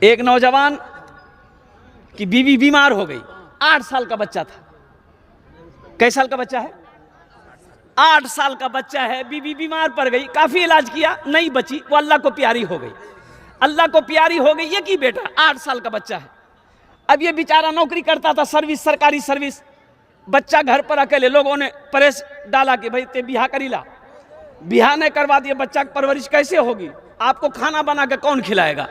एक नौजवान की बीवी बीमार हो गई, 8 साल का बच्चा था। कई साल का बच्चा है? 8 साल का बच्चा है। बीवी बीमार पड़ गई, काफी इलाज किया, नहीं बची, वो अल्लाह को प्यारी हो गई। अल्लाह को प्यारी हो गई, ये की बेटा 8 साल का बच्चा है। अब ये बेचारा नौकरी करता था, सर्विस, सरकारी सर्विस। बच्चा घर पर अकेले, लोगों ने प्रेस डाला कि भाई ते बिहा करीला, बिहा नहीं करवा दिए, बच्चा की परवरिश कैसे होगी, आपको खाना बना के कौन खिलाएगा।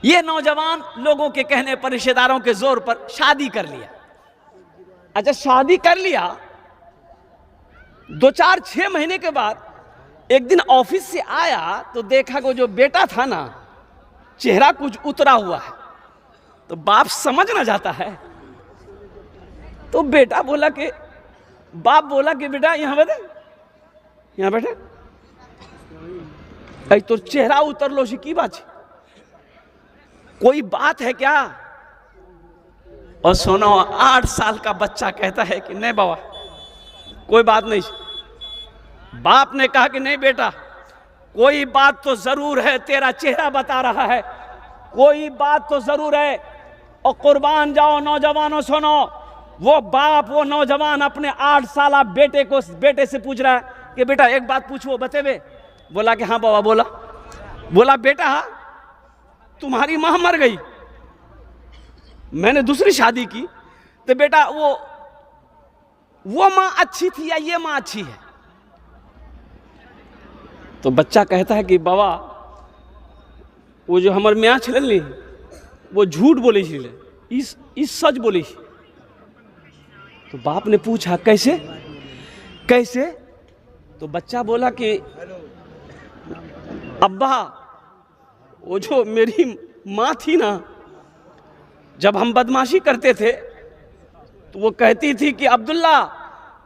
ये नौजवान लोगों के कहने पर, रिश्तेदारों के जोर पर शादी कर लिया। अच्छा, शादी कर लिया, 2-4-6 महीने के बाद एक दिन ऑफिस से आया तो देखा कि जो बेटा था ना, चेहरा कुछ उतरा हुआ है। तो बाप समझ ना जाता है, तो बेटा बोला कि, बाप बोला कि बेटा यहां बैठे, यहां बैठे, ऐ तो चेहरा उतर लो की बात है, कोई बात है क्या? और सुनो, 8 साल का बच्चा कहता है कि नहीं बाबा कोई बात नहीं। बाप ने कहा कि नहीं बेटा, कोई बात तो जरूर है, तेरा चेहरा बता रहा है, कोई बात तो जरूर है। और कुर्बान जाओ नौजवानों, सुनो, वो बाप, वो नौजवान अपने 8 साल बेटे से पूछ रहा है कि बेटा एक बात पूछो, बतेबे? बोला कि हाँ बाबा। बोला बेटा तुम्हारी मां मर गई, मैंने दूसरी शादी की, तो बेटा वो मां अच्छी थी या ये मां अच्छी है? तो बच्चा कहता है कि बाबा वो जो हमारे म्याँ छल वो झूठ बोली छे, इस सच बोली। तो बाप ने पूछा कैसे कैसे? तो बच्चा बोला कि अब्बा वो जो मेरी माँ थी ना, जब हम बदमाशी करते थे तो वो कहती थी कि अब्दुल्ला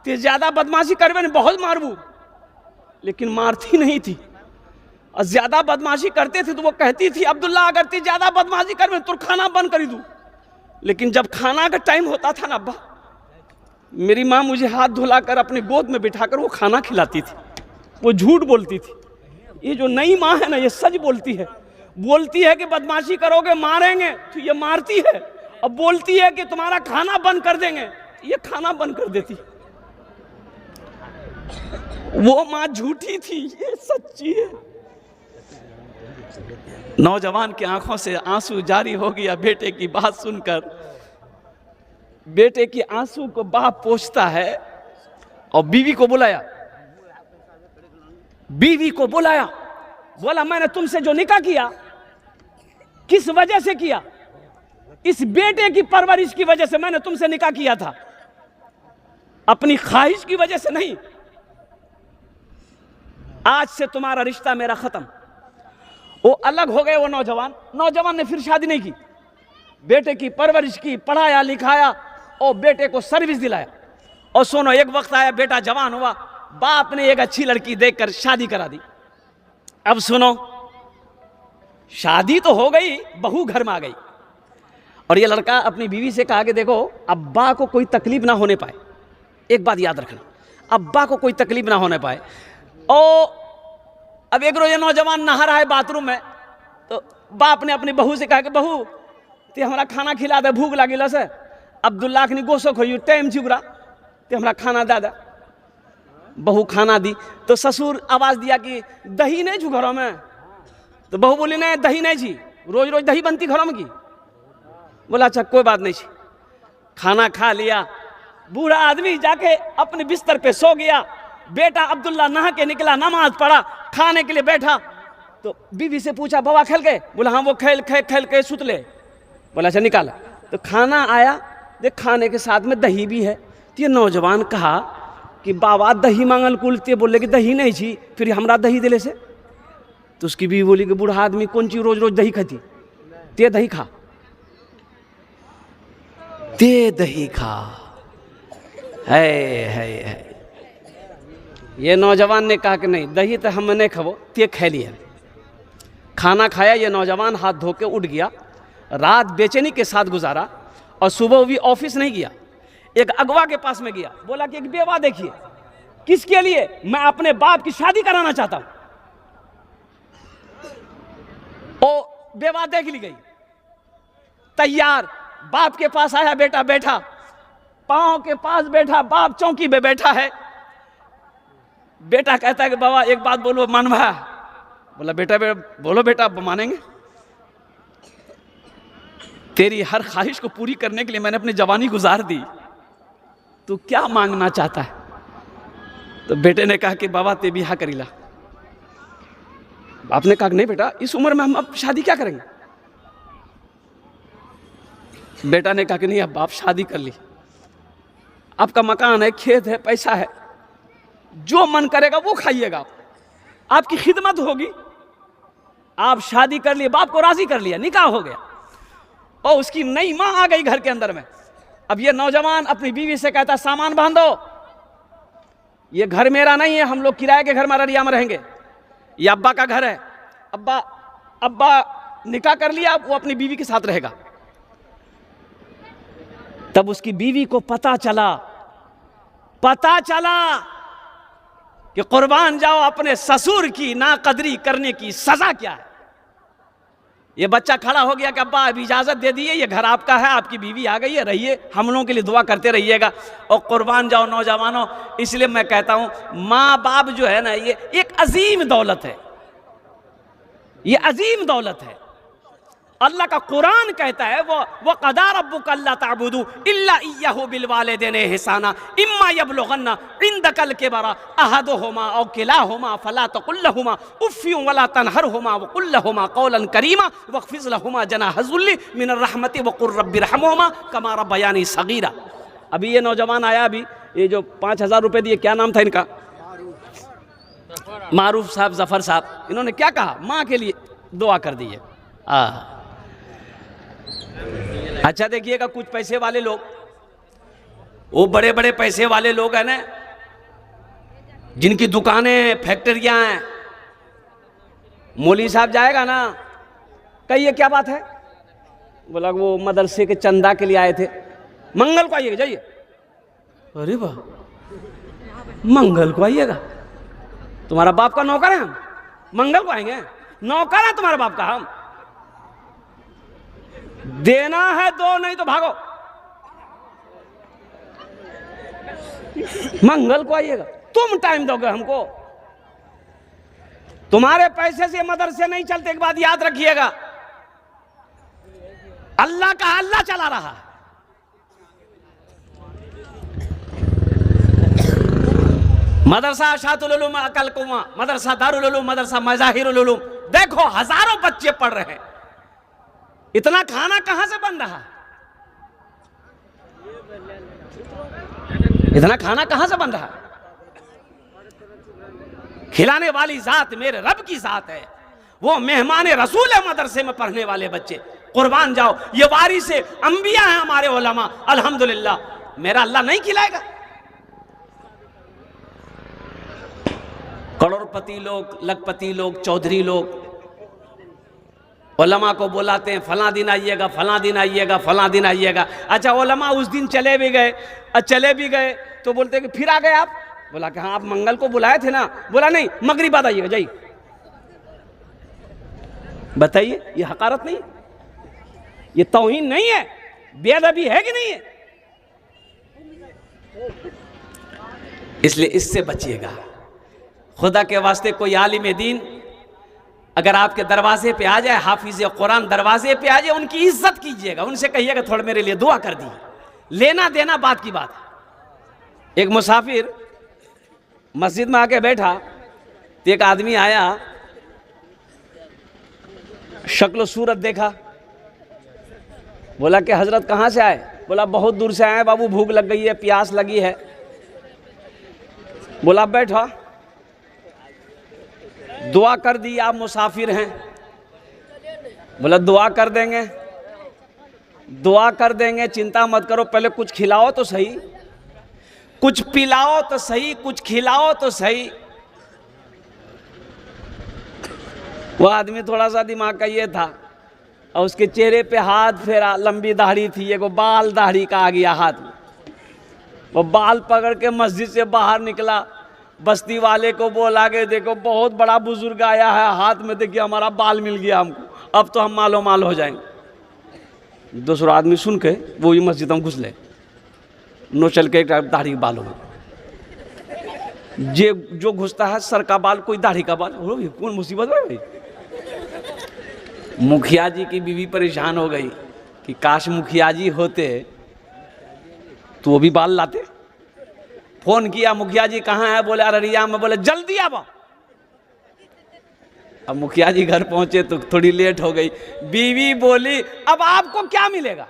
ते ज्यादा बदमाशी करवे ने बहुत मारबू, लेकिन मारती नहीं थी। और ज्यादा बदमाशी करते थे तो वो कहती थी अब्दुल्ला अगर ते ज्यादा बदमाशी करवे तो खाना बंद कर दूं, लेकिन जब खाना का टाइम होता था ना अब्बा, मेरी माँ मुझे हाथ धुलाकर अपने गोद में बिठाकर वो खाना खिलाती थी। वो झूठ बोलती थी। ये जो नई माँ है ना, ये सच बोलती है। बोलती है कि बदमाशी करोगे मारेंगे, तो ये मारती है। और बोलती है कि तुम्हारा खाना बंद कर देंगे, ये खाना बंद कर देती। वो माँ झूठी थी, ये सच्ची है। नौजवान की आंखों से आंसू जारी हो गया बेटे की बात सुनकर। बेटे की आंसू को बाप पोंछता है और बीवी को बुलाया। बोला मैंने तुमसे जो निकाह किया किस वजह से किया? इस बेटे की परवरिश की वजह से मैंने तुमसे निकाह किया था, अपनी ख्वाहिश की वजह से नहीं। आज से तुम्हारा रिश्ता मेरा खत्म। वो अलग हो गए। वो नौजवान ने फिर शादी नहीं की, बेटे की परवरिश की, पढ़ाया लिखाया और बेटे को सर्विस दिलाया। और सुनो, एक वक्त आया बेटा जवान हुआ, बाप ने एक अच्छी लड़की देखकर शादी करा दी। अब सुनो, शादी तो हो गई, बहू घर में आ गई और ये लड़का अपनी बीवी से कहा कि देखो अब्बा को कोई तकलीफ ना होने पाए, एक बात याद रखना, अब्बा को कोई तकलीफ ना होने पाए। और अब एक रोज ये नौजवान नहा रहा है बाथरूम में, तो बाप ने अपनी बहू से कहा कि बहू ते हमारा खाना खिला दे, भूख लगी से। अब्दुल्ला ने गोसो खोई टाइम चुगरा ते हमारा खाना दे दे। बहू खाना दी तो ससुर आवाज दिया कि दही नहीं छू घरों में। तो बहू बोली नहीं दही नहीं छी, रोज रोज दही बनती घरों में की। बोला अच्छा कोई बात नहीं छी। खाना खा लिया, बूढ़ा आदमी जाके अपने बिस्तर पे सो गया। बेटा अब्दुल्ला नहा के निकला, नमाज पढ़ा, खाने के लिए बैठा तो बीवी से पूछा बाबा खेल के? बोला हाँ वो खेल के सुत ले। बोला अच्छा निकाला। तो खाना आया, देख खाने के साथ में दही भी है। तो ये नौजवान कहा कि बाबा दही मांगल कुलते, बोले कि दही नहीं छी, फिर हमरा दही दिले से। तो उसकी बीवी बोली कि बूढ़ा आदमी कौन चीज रोज रोज दही खाती, ते दही खा, ते दही खा। है ये नौजवान ने कहा कि नहीं दही तो हम नहीं खाबो, ते खा लिया। खाना खाया, ये नौजवान हाथ धो के उठ गया। रात बेचैनी के साथ गुजारा और सुबह भी ऑफिस नहीं गया। एक अगवा के पास में गया, बोला कि एक बेवा देखिए। किसके लिए? मैं अपने बाप की शादी कराना चाहता हूं। ओ बेवा देख ली गई, तैयार, बाप के पास आया, बेटा बैठा, पांव के पास बैठा, बाप चौकी पे बैठा है। बेटा कहता है कि बाबा एक बात बोलो, मानवा। बोला बेटा बोलो बेटा, मानेंगे। तेरी हर ख्वाहिश को पूरी करने के लिए मैंने अपनी जवानी गुजार दी, तू क्या मांगना चाहता है? तो बेटे ने कहा कि बाबा ते बिहा करीला। बाप ने कहा नहीं बेटा, इस उम्र में हम अब शादी क्या करेंगे? बेटा ने कहा कि नहीं, अब बाप शादी कर ली, आपका मकान है, खेत है, पैसा है, जो मन करेगा वो खाइएगा, आपकी खिदमत होगी। आप शादी कर लिए, बाप को राजी कर लिया, निकाह हो गया, और उसकी नई मां आ गई घर के अंदर में। अब ये नौजवान अपनी बीवी से कहता, सामान बांधो, ये घर मेरा नहीं है, हम लोग किराए के घर में अररिया में रहेंगे, ये अब्बा का घर है, अब्बा निकाह कर लिया, वो अपनी बीवी के साथ रहेगा। तब उसकी बीवी को पता चला कि कुर्बान जाओ अपने ससुर की नाकदरी करने की सजा क्या है। ये बच्चा खड़ा हो गया कि अब्बा अब इजाजत दे दिए, ये घर आपका है, आपकी बीवी आ गई है, रहिए, हम लोगों के लिए दुआ करते रहिएगा। और कुर्बान जाओ नौजवानों, इसलिए मैं कहता हूं माँ बाप जो है ना, ये एक अजीम दौलत है, ये अजीम दौलत है। अल्लाह का कुरान कहता है वो क़दा रब्बुक अल्ला ताबुदू इल्ला इय्याहु बिल वालिदैनि इहसाना इम्मा यबलुगन्ना इंदकल किबरा अहदुहुमा औ किलाहुमा फला तकुल लहुमा उफ़्फिन वला तनहरहुमा वक़ुल लहुमा क़ौलन करीमा वख़्फ़िज़ लहुमा जनाह ज़ुल्लि मिनर रहमति वक़ुल रब्बिरहमहुमा कमा रब्बयानी सग़ीरा। अभी ये नौजवान आया, अभी ये जो 5,000 रुपये दिए, क्या नाम था इनका? मारूफ साहब, जफर साहब। इन्होंने क्या कहा? माँ के लिए दुआ कर दी है। अच्छा देखिएगा, कुछ पैसे वाले लोग, वो बड़े बड़े पैसे वाले लोग हैं ना, जिनकी दुकानें फैक्ट्रियां हैं, मौली साहब जाएगा ना, कहिए क्या बात है? बोला वो मदरसे के चंदा के लिए आए थे, मंगल को आइएगा, जाइए। अरे वाह, मंगल को आइएगा? तुम्हारा बाप का नौकर है हम, मंगल को आएंगे? नौकर है तुम्हारे बाप का हम? देना है दो, नहीं तो भागो, मंगल को आइएगा। तुम टाइम दोगे हमको? तुम्हारे पैसे से मदरसे नहीं चलते। एक बात याद रखिएगा, अल्लाह का अल्लाह चला रहा है। मदरसा अशातुल उलूम अकल कुआं, मदरसा दारुल उलूम, मदरसा मज़ाहिरुल उलूम, देखो हजारों बच्चे पढ़ रहे हैं। इतना खाना कहां से बन रहा है? इतना खाना कहां से बन रहा है? खिलाने वाली जात मेरे रब की जात है, वो मेहमान रसूल है मदरसे में पढ़ने वाले बच्चे। कुर्बान जाओ, ये वारिस अंबिया हैं हमारे उलमा, अल्हम्दुलिल्लाह। मेरा अल्लाह नहीं खिलाएगा? करोड़पति लोग, लखपति लोग, चौधरी लोग उलमा को बुलाते हैं, फला दिन आइएगा, फला दिन आइएगा, फला दिन आइएगा। अच्छा, उलमा उस दिन चले भी गए तो बोलते कि फिर आ गए आप? बोला कि हाँ, आप मंगल को बुलाए थे ना? बोला नहीं, मगरिब बाद आइएगा, जाइए। बताइए, ये हकारत नहीं, ये तौहीन नहीं है, बेअदबी है कि नहीं है? इसलिए इससे बचिएगा। खुदा के वास्ते कोई आलिम दीन अगर आपके दरवाजे पे आ जाए, हाफिज कुरान दरवाजे पे आ जाए, उनकी इज्जत कीजिएगा, उनसे कहिएगा थोड़ा मेरे लिए दुआ कर दी। लेना देना बात की बात है। एक मुसाफिर मस्जिद में आके बैठा तो एक आदमी आया, शक्ल सूरत देखा, बोला कि हजरत कहाँ से आए? बोला बहुत दूर से आए बाबू, भूख लग गई है, प्यास लगी है। बोला बैठो, दुआ कर दी, आप मुसाफिर हैं। बोला दुआ कर देंगे, दुआ कर देंगे, चिंता मत करो, पहले कुछ खिलाओ तो सही, कुछ पिलाओ तो सही, कुछ खिलाओ तो सही। वो आदमी थोड़ा सा दिमाग का ये था, और उसके चेहरे पे हाथ फेरा, लंबी दाढ़ी थी, एगो बाल दाढ़ी का आ गया हाथ में। वो बाल पकड़ के मस्जिद से बाहर निकला, बस्ती वाले को बोला कि देखो बहुत बड़ा बुजुर्ग आया है, हाथ में देखिए हमारा बाल मिल गया हमको, अब तो हम मालो माल हो जाएंगे। दूसरा आदमी सुन के वो भी मस्जिद में घुस ले, नो चल के दाढ़ी बाल हो, जो घुसता है सर का बाल कोई दाढ़ी का बाल हो, कौन मुसीबत है भाई। मुखिया जी की बीवी परेशान हो गई कि काश मुखिया जी होते तो वो भी बाल लाते। फोन किया, मुखिया जी कहाँ है? बोले अररिया में। बोले जल्दी आओ। अब मुखिया जी घर पहुंचे तो थोड़ी लेट हो गई। बीवी बोली अब आपको क्या मिलेगा?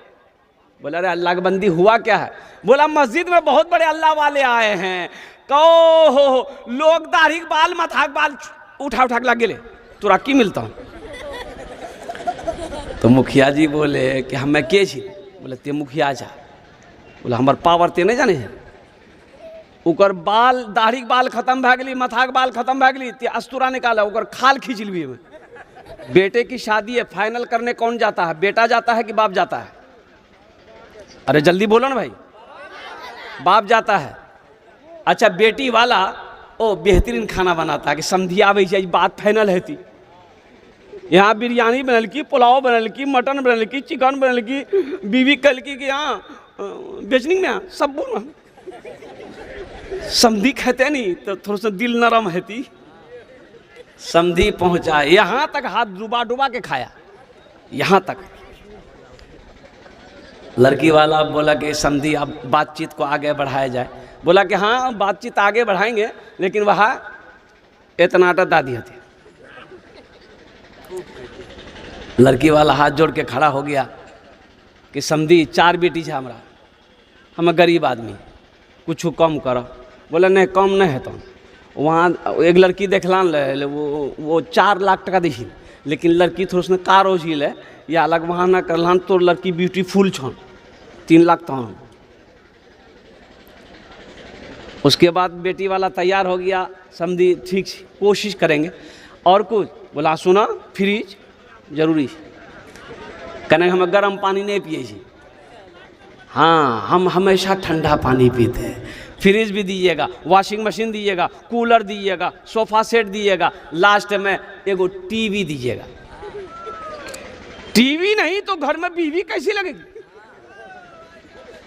बोला अरे अल्लाह की बंदी हुआ क्या है? बोला मस्जिद में बहुत बड़े अल्लाह वाले आए हैं, कहो हो लोग दाढ़ी बाल मथाक बाल उठा उठा के लगे ले, तोरा की मिलता हूँ? तो मुखिया जी बोले कि हमें के छी? बोले ते मुखिया जा। बोला हमार पावर ते नहीं जाने हैं। उकर बाल दाढ़ी बाल खत्म भए गेली, मथाक बाल खत्म भए गेली, ते अस्तूरा निकाला, उकर खाल खींच ली में। बेटे की शादी है, फाइनल करने कौन जाता है? बेटा जाता है कि बाप जाता है? अरे जल्दी बोलो ना भाई। बाप जाता है। अच्छा बेटी वाला ओ बेहतरीन खाना बनाता है कि समझी आवे चाहिए, बात फाइनल है थी। यहाँ बिरयानी बनल की, पुलाव बनल की, मटन बनल की, चिकन बनल की, बीवी कल की कि यहाँ बेचनी में सब बोल समधी कहते नहीं तो थोड़ा सा दिल नरम है। समधी पहुंचा, यहाँ तक हाथ डुबा डुबा के खाया, यहाँ तक। लड़की वाला बोला कि समधी अब बातचीत को आगे बढ़ाया जाए। बोला कि हाँ बातचीत आगे बढ़ाएंगे, लेकिन वहाँ इतना दादी थी। लड़की वाला हाथ जोड़ के खड़ा हो गया कि समधी 4 बेटी है हमारा, हम गरीब आदमी, कुछ कम करो। बोला नहीं कम नहीं है। तो वहाँ एक लड़की देखलान ले, वो 4 लाख टका दी, लेकिन लड़की थोड़ा सा कार हो झील है या अलग वहाँ ना करलान तो लड़की ब्यूटीफुल छन 3 लाख तो। उसके बाद बेटी वाला तैयार हो गया, समझी ठीक कोशिश करेंगे। और कुछ? बोला सुना फ्रिज जरूरी, कहने हम गर्म पानी नहीं पिए छी, हाँ हम हमेशा ठंडा पानी पीते हैं। फ्रिज भी दीजिएगा, वॉशिंग मशीन दीजिएगा, कूलर दीजिएगा, सोफा सेट दीजिएगा, लास्ट में एगो टीवी दीजिएगा। टीवी नहीं तो घर में बीवी कैसी लगेगी?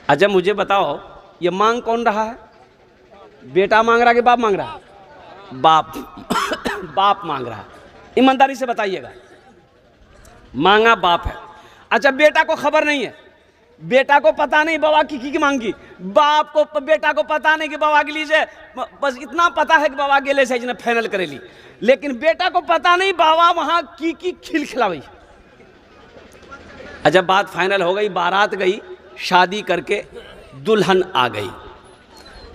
अच्छा मुझे बताओ ये मांग कौन रहा है? बेटा मांग रहा है कि बाप मांग रहा है? बाप बाप मांग रहा है। ईमानदारी से बताइएगा, मांगा बाप है। अच्छा बेटा को खबर नहीं है, बेटा को पता नहीं बाबा की मांगी, बाप को बेटा को पता नहीं कि बाबा के लिए, बस इतना पता है कि बाबा गेले से इसने फाइनल करेली, लेकिन बेटा को पता नहीं बाबा वहां की खिलखिलावी। अच्छा बात फाइनल हो गई, बारात गई, शादी करके दुल्हन आ गई।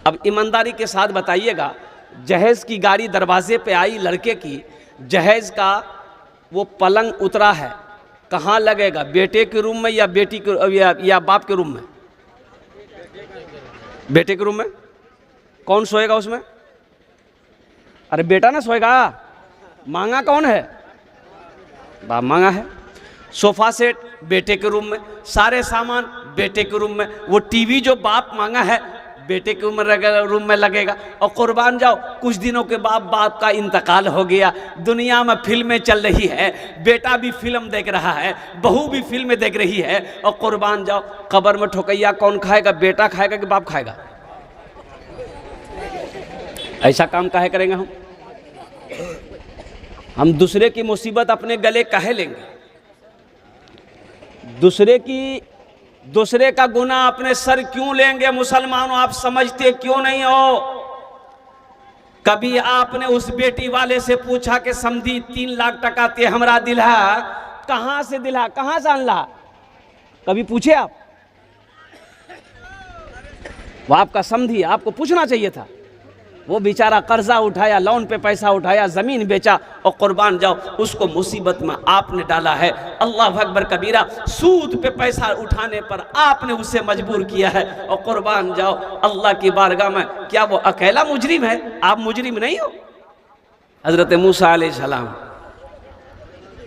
अब ईमानदारी के साथ बताइएगा, जहेज की गाड़ी दरवाजे पे आई लड़के की, जहेज का वो पलंग उतरा है, कहाँ लगेगा? बेटे के रूम में या बेटी के या बाप के रूम में? बेटे के रूम में। कौन सोएगा उसमें? अरे बेटा ना सोएगा। मांगा कौन है? बाप मांगा है। सोफा सेट बेटे के रूम में, सारे सामान बेटे के रूम में, वो टीवी जो बाप मांगा है बेटे के रूम में लगेगा। और कुर्बान जाओ कुछ दिनों के बाद बाप का इंतकाल हो गया, दुनिया में फिल्में चल रही है, बेटा भी फिल्म देख रहा है, बहू भी फिल्में देख रही है, और कुर्बान जाओ कब्र में ठोकैया कौन खाएगा? बेटा खाएगा कि बाप खाएगा? ऐसा काम काहे करेंगे हम दूसरे की मुसीबत अपने गले काहे लेंगे? दूसरे का गुनाह अपने सर क्यों लेंगे? मुसलमानों आप समझते क्यों नहीं हो? कभी आपने उस बेटी वाले से पूछा कि समझी 3 लाख टका ते हमरा दिला, कहां से दिला, कहां से अनला? कभी पूछे आप? वो आपका समझी, आपको पूछना चाहिए था। वो बेचारा कर्जा उठाया, लोन पे पैसा उठाया, जमीन बेचा, और कुर्बान जाओ उसको मुसीबत में आपने डाला है। अल्लाह अकबर कबीरा, सूद पे पैसा उठाने पर आपने उसे मजबूर किया है। और कुर्बान जाओ अल्लाह की बारगाह में, क्या वो अकेला मुजरिम है? आप मुजरिम नहीं हो। हजरत मूसा अलैहिस्सलाम,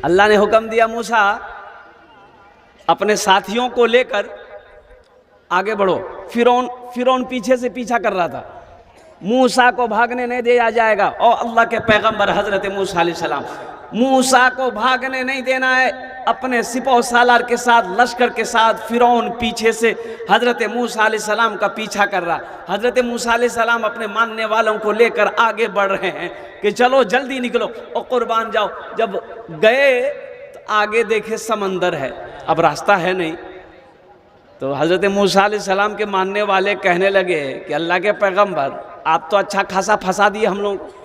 अल्लाह ने हुक्म दिया मूसा अपने साथियों को लेकर आगे बढ़ो। फिरौन पीछे से पीछा कर रहा था, मूसा को भागने नहीं दिया जाएगा। और अल्लाह के पैगंबर हजरत मूसा अलैहिस्सलाम, मूसा को भागने नहीं देना है, अपने सिपह सालार के साथ, लश्कर के साथ फिरौन पीछे से हज़रत मूसा अलैहिस्सलाम का पीछा कर रहा। हज़रत मूसा अलैहिस्सलाम अपने मानने वालों को लेकर आगे बढ़ रहे हैं कि चलो जल्दी निकलो और कुर्बान जाओ। जब गए तो आगे देखे समंदर है, अब रास्ता है नहीं। तो हज़रत मूसा अलैहिस्सलाम के मानने वाले कहने लगे कि अल्लाह के पैगंबर, आप तो अच्छा खासा फंसा दिए हम लोगों को।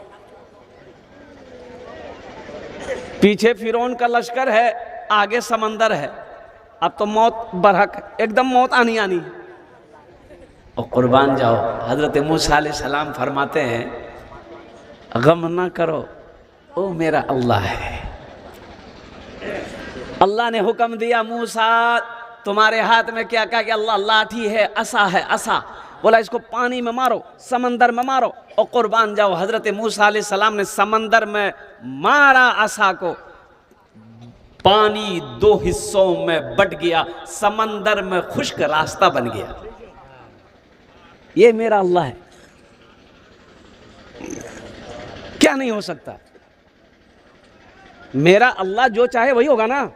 पीछे फिरौन का लश्कर है, आगे समंदर है, अब तो मौत बरहक है, एकदम मौत आनी आनी है और कुर्बान जाओ। हज़रत मूसा अलैहिस्सलाम फरमाते हैं, गम ना करो, ओ मेरा अल्लाह है। अल्लाह ने हुक्म दिया, मूसा तुम्हारे हाथ में क्या? कहा कि अल्लाह लाठी है, असा है, असा। बोला इसको पानी में मारो, समंदर में मारो और कुर्बान जाओ। हज़रत मूसा अलैहिस्सलाम ने समंदर में मारा असा को, पानी 2 हिस्सों में बट गया, समंदर में खुश्क रास्ता बन गया। ये मेरा अल्लाह है, क्या नहीं हो सकता? मेरा अल्लाह जो चाहे वही होगा ना,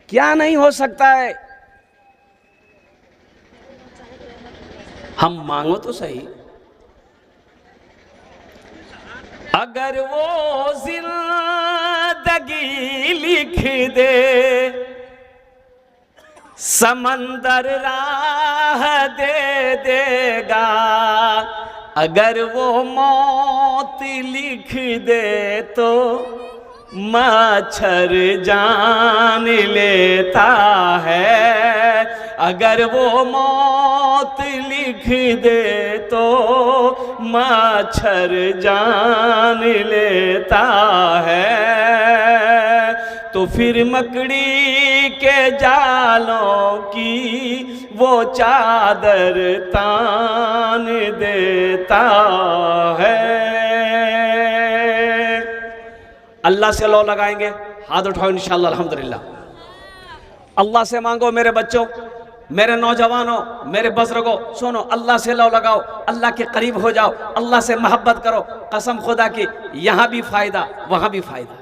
क्या नहीं हो सकता है? हम मांगो तो सही। अगर वो जिंदगी लिख दे, समंदर राह दे देगा। अगर वो मौत लिख दे तो मच्छर जान लेता है। अगर वो मौत लिख दे तो मच्छर जान लेता है। तो फिर मकड़ी के जालों की वो चादर तान देता है। अल्लाह से लौ लगाएंगे, हाथ उठाओ इंशाअल्लाह अल्हम्दुलिल्लाह। अल्लाह से मांगो मेरे बच्चों, मेरे नौजवानों, मेरे बुजुर्गों, सुनो, अल्लाह से लौ लगाओ, अल्लाह के करीब हो जाओ, अल्लाह से मोहब्बत करो। कसम खुदा की, यहाँ भी फायदा वहाँ भी फायदा।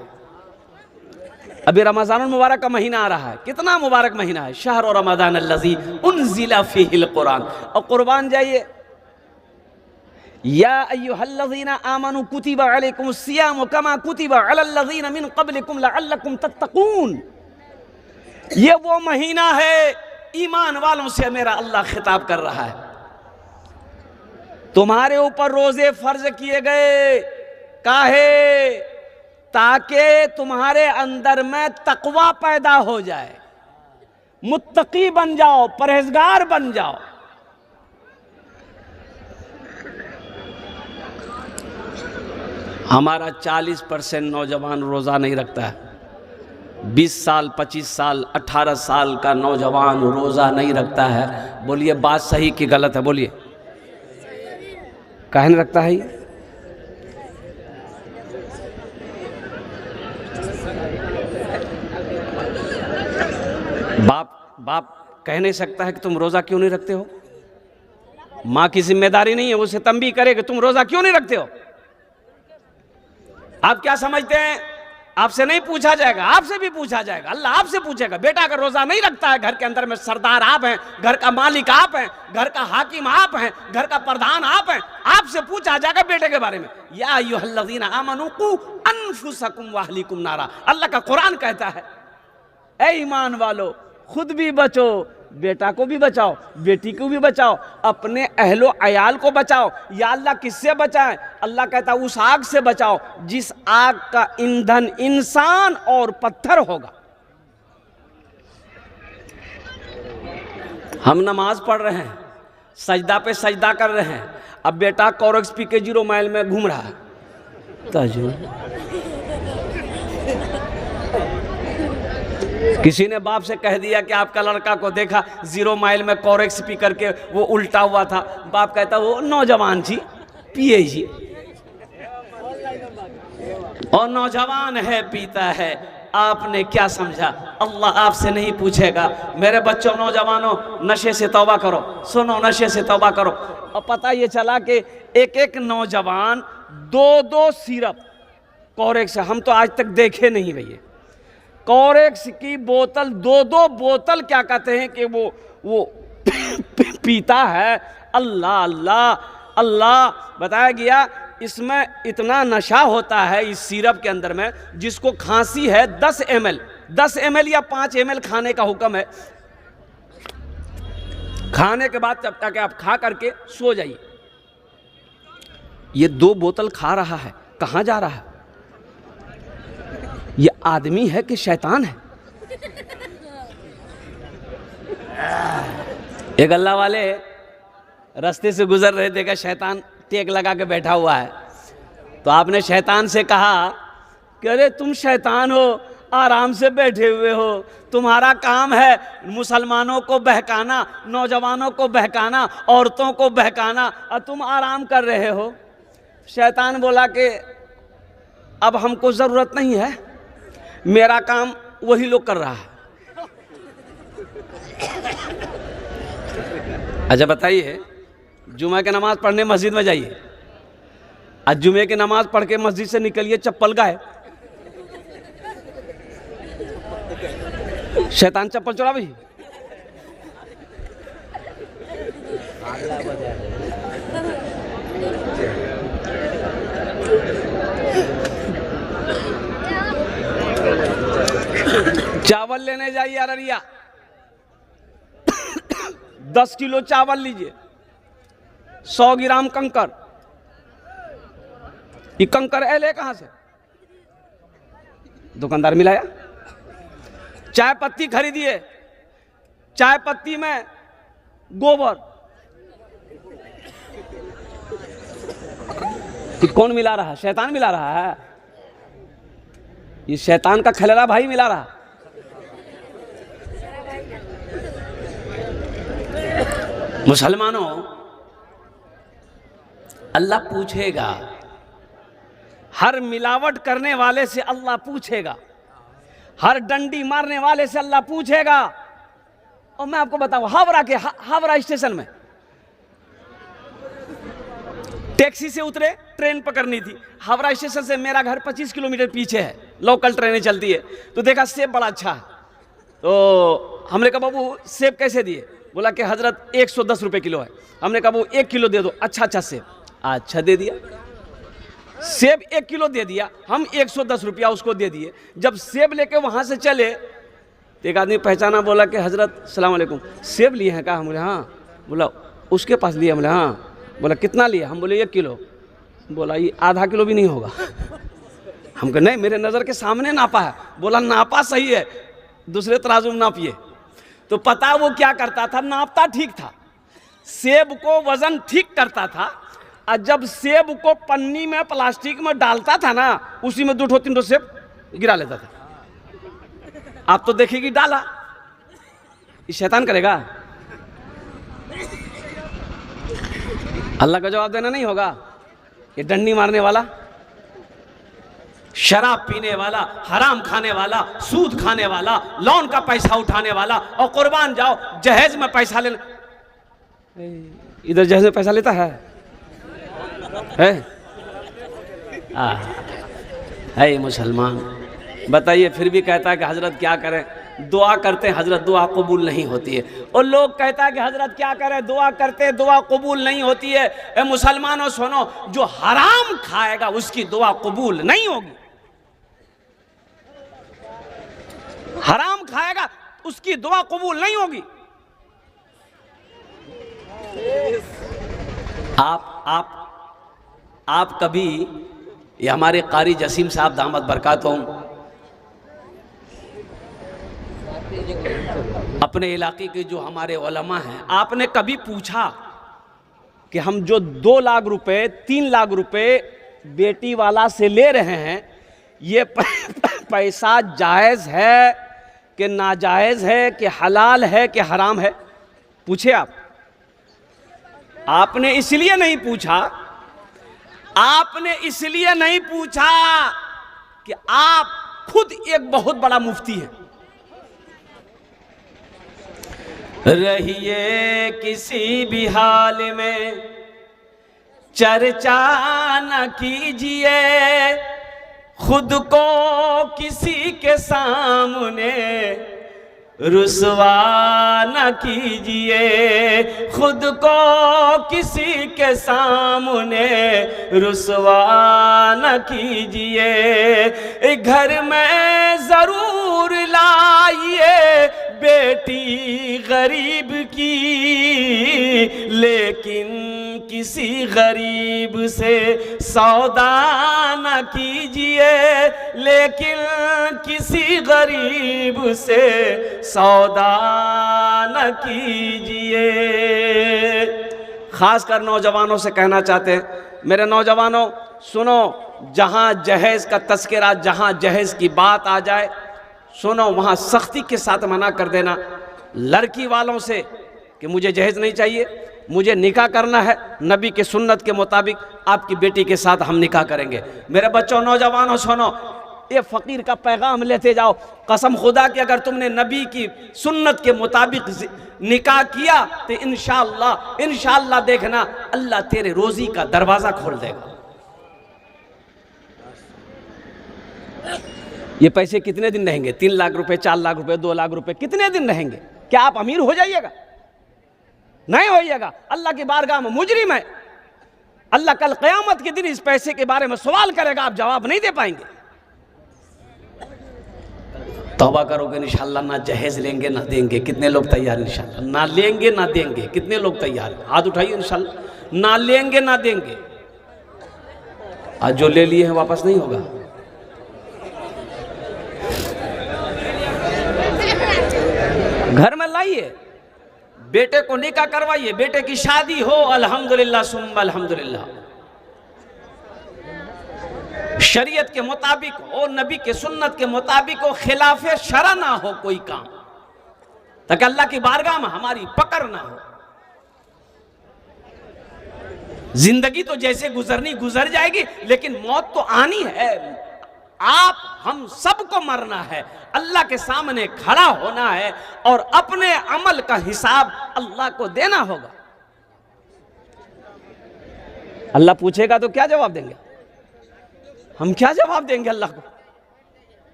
अभी रमज़ानुल मुबारक का महीना आ रहा है, कितना मुबारक महीना है। शहर रमज़ान अल्लज़ी उन्ज़िला फ़ीहिल कुरान। और कुर्बान जाइए, या अय्युहल्लज़ीना आमनू कुतिबा अलैकुमुस सियामु कमा कुतिबा अलल्लज़ीना मिन क़ब्लिकुम लअल्लकुम तत्तक़ून। ये वो महीना है, ईमान वालों से मेरा अल्लाह खिताब कर रहा है। तुम्हारे ऊपर रोजे फर्ज किए गए, काहे? ताकि तुम्हारे अंदर में तकवा पैदा हो जाए, मुत्तकी बन जाओ, परहेजगार बन जाओ। हमारा 40% नौजवान रोज़ा नहीं रखता है। 20 साल, 25 साल, 18 साल का नौजवान रोज़ा नहीं रखता है। बोलिए बात सही कि गलत है? बोलिए, काहे नहीं रखता है? बाप कह नहीं सकता है कि तुम रोज़ा क्यों नहीं रखते हो? माँ की जिम्मेदारी नहीं है उसे तंबीह करे कि तुम रोज़ा क्यों नहीं रखते हो। आप क्या समझते हैं? आपसे नहीं पूछा जाएगा, आपसे भी पूछा जाएगा। अल्लाह आपसे पूछेगा, बेटा अगर रोजा नहीं रखता है, घर के अंदर में सरदार आप हैं, घर का मालिक आप हैं, घर का हाकिम आप हैं, घर का प्रधान आप हैं, आपसे पूछा जाएगा बेटे के बारे में। या अय्युहल्लज़ीना आमनू कू अनफुसकुम व अहलीकुम नारा। अल्लाह का कुरान कहता है, ऐ ईमान वालो, खुद भी बचो, बेटा को भी बचाओ, बेटी को भी बचाओ, अपने अहलो अयाल को बचाओ। या अल्लाह किससे बचाएं? अल्लाह कहता उस आग से बचाओ जिस आग का ईंधन इंसान और पत्थर होगा। हम नमाज पढ़ रहे हैं, सजदा पे सजदा कर रहे हैं, अब बेटा कोरेक्स पी के 0 माइल में घूम रहा है। किसी ने बाप से कह दिया कि आपका लड़का को देखा 0 माइल में कोरेक्स पी करके वो उल्टा हुआ था। बाप कहता वो नौजवान जी पिए जी, और नौजवान है पीता है, आपने क्या समझा? अल्लाह आपसे नहीं पूछेगा। मेरे बच्चों, नौजवानों, नशे से तौबा करो। सुनो, नशे से तौबा करो। और पता ये चला कि एक नौजवान 2-2 सिरप कोरेक्स, हम तो आज तक देखे नहीं भैया, कोरेक्स की बोतल, 2-2 बोतल क्या कहते हैं कि वो पीता है। अल्लाह अल्लाह अल्लाह। बताया गया इसमें इतना नशा होता है इस सिरप के अंदर में, जिसको खांसी है 10 ml या 5 ml खाने का हुक्म है। खाने के बाद जब तक आप खा करके सो जाइए। ये 2 बोतल खा रहा है, कहां जा रहा है? ये आदमी है कि शैतान है? एक अल्लाह वाले रास्ते से गुजर रहे थे, शैतान टेक लगा के बैठा हुआ है। तो आपने शैतान से कहा कि अरे तुम शैतान हो, आराम से बैठे हुए हो, तुम्हारा काम है मुसलमानों को बहकाना, नौजवानों को बहकाना, औरतों को बहकाना, और तुम आराम कर रहे हो। शैतान बोला कि अब हमको ज़रूरत नहीं है, मेरा काम वही लोग कर रहा है। अच्छा बताइए, जुमा की नमाज पढ़ने मस्जिद में जाइए, आज जुमे की नमाज पढ़ के मस्जिद से निकलिए चप्पल गायब। शैतान चप्पल चुरा भी। चावल लेने जाइए अररिया, 10 किलो चावल लीजिए, 100 ग्राम कंकर। ये कंकर ले कहां से? दुकानदार मिलाया। चाय पत्ती खरीदिए, चाय पत्ती में गोबर। कि कौन मिला रहा है? शैतान मिला रहा है। ये शैतान का खलेरा भाई मिला रहा। मुसलमानों, अल्लाह पूछेगा, हर मिलावट करने वाले से अल्लाह पूछेगा, हर डंडी मारने वाले से अल्लाह पूछेगा। और मैं आपको बताऊं, हावड़ा स्टेशन में टैक्सी से उतरे, ट्रेन पकड़नी थी। हावड़ा स्टेशन से मेरा घर 25 किलोमीटर पीछे है, लोकल ट्रेनें चलती है। तो देखा सेब बड़ा अच्छा है, तो हमने कहा बाबू सेब कैसे दिए? बोला कि हजरत 110 रुपये किलो है। हमने कहा वो 1 किलो दे दो, अच्छा सेब। अच्छा दे दिया, सेब 1 किलो दे दिया। हम 110 रुपया उसको दे दिए। जब सेब लेके वहां से चले तो एक आदमी पहचाना, बोला कि हजरत सलाम वालेकुम, सेब लिए हैं? कहा। हम बोले हाँ। बोला उसके पास लिए? हम बोले हाँ। बोला कितना लिए? हम बोले 1 किलो। बोला ये आधा किलो भी नहीं होगा। हम कहे नहीं, मेरे नज़र के सामने नापा है। बोला नापा सही है, दूसरे तराजू में नापिए। तो पता वो क्या करता था, नापता ठीक था, सेब को वजन ठीक करता था। और जब सेब को पन्नी में प्लास्टिक में डालता था ना, उसी में 2-3 सेब गिरा लेता था। आप तो देखेगी डाला, ये शैतान करेगा। अल्लाह का जवाब देना नहीं होगा। ये डंडी मारने वाला, शराब पीने वाला, हराम खाने वाला, सूद खाने वाला, लोन का पैसा उठाने वाला, और कुर्बान जाओ जहेज में पैसा ले। इधर जहेज में पैसा लेता है? मुसलमान बताइए, फिर भी कहता है कि हजरत क्या करें, दुआ करते हैं हजरत, दुआ कबूल नहीं होती है। और लोग कहता है कि हजरत क्या करें, दुआ करते दुआ कबूल नहीं होती है। ए मुसलमानों सुनो, जो हराम खाएगा उसकी दुआ कबूल नहीं होगी। हराम खाएगा उसकी दुआ कबूल नहीं होगी। आप कभी, ये हमारे कारी जसीम साहब दामद बरकातहुम अपने इलाके के जो हमारे उलमा हैं, आपने कभी पूछा कि हम जो 2 लाख रुपए 3 लाख रुपए बेटी वाला से ले रहे हैं, ये पैसा जायज़ है कि नाजायज़ है, कि हलाल है कि हराम है? पूछे आपने इसलिए नहीं पूछा, आपने इसलिए नहीं पूछा कि आप खुद एक बहुत बड़ा मुफ्ती हैं। रहिए किसी भी हाल में चर्चा न कीजिए, खुद को किसी के सामने रुसवा न कीजिए, खुद को किसी के सामने रुसवा न कीजिए। घर में ज़रूर लाइए बेटी गरीब की, लेकिन किसी गरीब से सौदा न कीजिए, लेकिन किसी गरीब से सौदा न कीजिए। खासकर नौजवानों से कहना चाहते हैं, मेरे नौजवानों सुनो, जहां जहेज का तस्करा, जहां जहेज की बात आ जाए, सुनो वहां सख्ती के साथ मना कर देना लड़की वालों से कि मुझे जहेज नहीं चाहिए, मुझे निकाह करना है, नबी के सुन्नत के मुताबिक आपकी बेटी के साथ हम निकाह करेंगे। मेरे बच्चों नौजवानों सुनो, ये फ़कीर का पैगाम लेते जाओ, कसम खुदा कि अगर तुमने नबी की सुन्नत के मुताबिक निकाह किया तो इंशाअल्लाह देखना अल्लाह तेरे रोज़ी का दरवाज़ा खोल देगा। ये पैसे कितने दिन रहेंगे? 3 लाख रुपए, 4 लाख रुपए, 2 लाख रुपए, कितने दिन रहेंगे? क्या आप अमीर हो जाइएगा? नहीं होइएगा। अल्लाह की बारगाह में मुजरिम है। अल्लाह कल क़यामत के दिन इस पैसे के बारे में सवाल करेगा, आप जवाब नहीं दे पाएंगे। तौबा करोगे इंशाअल्लाह, ना जहेज लेंगे ना देंगे। कितने लोग तैयार? इंशाअल्लाह ना लेंगे ना देंगे। कितने लोग तैयार? हाथ उठाइए। इंशाअल्लाह ना लेंगे ना देंगे। आज जो ले लिए हैं वापस नहीं होगा। घर में लाइए, बेटे को निकाह करवाइए, बेटे की शादी हो, अल्हम्दुलिल्लाह सुम्मा अल्हम्दुलिल्लाह, शरीयत के मुताबिक हो, नबी के सुन्नत के मुताबिक हो, खिलाफे शरा ना हो कोई काम, ताकि अल्लाह की बारगाह में हमारी पकड़ ना हो। जिंदगी तो जैसे गुजरनी गुजर जाएगी, लेकिन मौत तो आनी है। आप हम सबको मरना है, अल्लाह के सामने खड़ा होना है और अपने अमल का हिसाब अल्लाह को देना होगा। अल्लाह पूछेगा तो क्या जवाब देंगे? हम क्या जवाब देंगे अल्लाह को?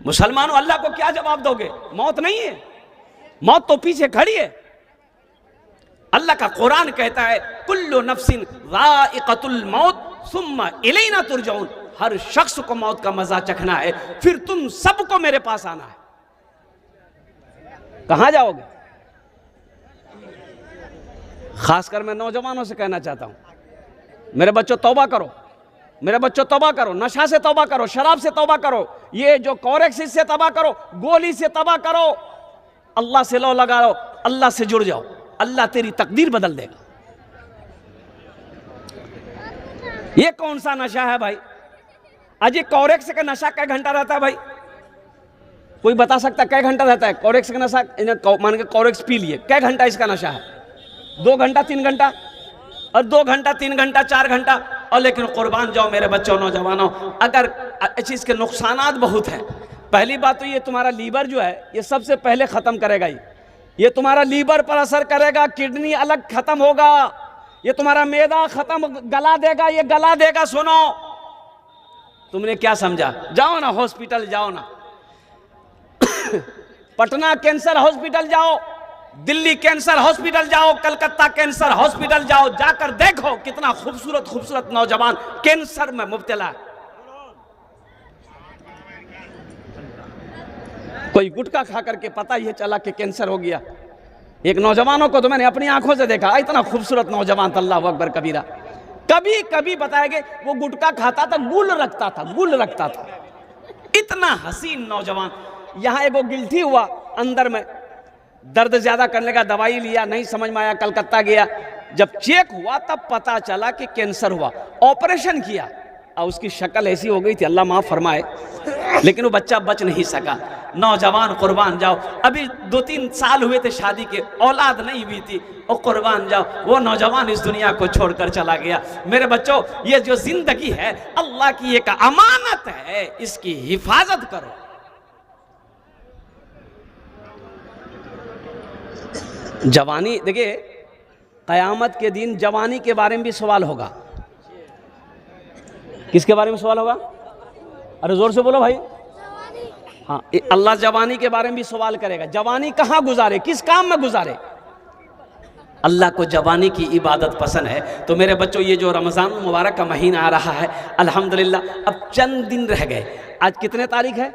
मुसलमानों अल्लाह को क्या जवाब दोगे? मौत नहीं है, मौत तो पीछे खड़ी है। अल्लाह का कुरान कहता है कुल्लु नफ्सिन ज़ाइक़तुल मौत सुम्मा इलैना तुरजऊन। हर शख्स को मौत का मजा चखना है, फिर तुम सबको मेरे पास आना है। कहां जाओगे? खासकर मैं नौजवानों से कहना चाहता हूं, मेरे बच्चों तौबा करो, मेरे बच्चों तौबा करो, नशा से तौबा करो, शराब से तौबा करो, ये जो कोरेक्स से तौबा करो, गोली से तौबा करो, अल्लाह से लो लगाओ, अल्लाह से जुड़ जाओ, अल्लाह तेरी तकदीर बदल देगा। ये कौन सा नशा है भाई? आज ये कोरेक्स का नशा कै घंटा रहता है भाई? कोई बता सकता कै घंटा रहता है कोरेक्स का नशा? मान के कोरेक्स पी लिए, कै घंटा इसका नशा है? 2 घंटा 3 घंटा, और 2 घंटा 3 घंटा 4 घंटा। और लेकिन कुर्बान जाओ मेरे बच्चों नौजवानों, अगर चीज़ के नुकसानात बहुत हैं। पहली बात तो ये तुम्हारा लीवर जो है ये सबसे पहले ख़त्म करेगा। ये तुम्हारा लीवर पर असर करेगा, किडनी अलग ख़त्म होगा, ये तुम्हारा मैदा ख़त्म गला देगा, ये गला देगा। सुनो, तुमने क्या समझा? जाओ ना हॉस्पिटल, जाओ ना पटना कैंसर हॉस्पिटल जाओ, दिल्ली कैंसर हॉस्पिटल जाओ, कलकत्ता कैंसर हॉस्पिटल जाओ, जाकर देखो कितना खूबसूरत खूबसूरत नौजवान कैंसर में मुब्तला है। कोई गुटखा खा करके पता ही चला कि कैंसर हो गया। एक नौजवानों को तो मैंने अपनी आंखों से देखा, इतना खूबसूरत नौजवान था, अल्लाह अकबर कबीरा। कभी कभी बताएंगे वो गुटखा खाता था, गुल रखता था, गुल रखता था, इतना हसीन नौजवान। यहाँ एगो गिल्टी हुआ अंदर में, दर्द ज्यादा करने का दवाई लिया, नहीं समझ में आया, कलकत्ता गया, जब चेक हुआ तब पता चला कि कैंसर हुआ। ऑपरेशन किया और उसकी शक्ल ऐसी हो गई थी, अल्लाह माफ फरमाए, लेकिन वो बच्चा बच नहीं सका। नौजवान कुर्बान जाओ, अभी 2-3 साल हुए थे शादी के, औलाद नहीं हुई थी, और कुर्बान जाओ वो नौजवान इस दुनिया को छोड़कर चला गया। मेरे बच्चों ये जो जिंदगी है अल्लाह की एक अमानत है, इसकी हिफाजत करो। जवानी, देखिए कयामत के दिन जवानी के बारे में भी सवाल होगा। किसके बारे में सवाल होगा? अरे जोर से बोलो भाई। हाँ, अल्लाह जवानी के बारे में भी सवाल करेगा। जवानी कहाँ गुजारे, किस काम में गुजारे? अल्लाह को जवानी की इबादत पसंद है। तो मेरे बच्चों, ये जो रमज़ान मुबारक का महीना आ रहा है, अल्हम्दुलिल्लाह अब चंद दिन रह गए। आज कितने तारीख है?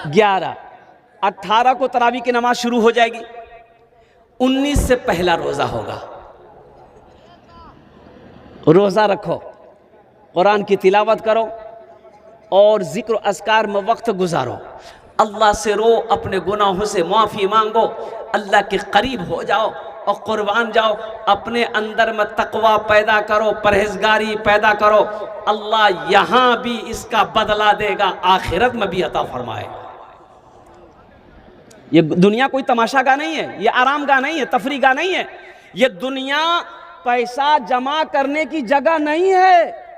11। 18 को तरावी की नमाज शुरू हो जाएगी। 19 से पहला रोज़ा होगा। रोज़ा रखो, कुरान की तिलावत करो और ज़िक्र अस्कार में वक्त गुजारो। अल्लाह से रो, अपने गुनाहों से माफ़ी मांगो, अल्लाह के करीब हो जाओ और कुर्बान जाओ। अपने अंदर में तकवा पैदा करो, परहेजगारी पैदा करो। अल्लाह यहाँ भी इसका बदला देगा, आखिरत में भी अता फरमाएगा। ये दुनिया कोई तमाशा का नहीं है, ये आराम का नहीं है, तफरी का नहीं है। ये दुनिया पैसा जमा करने की जगह नहीं है।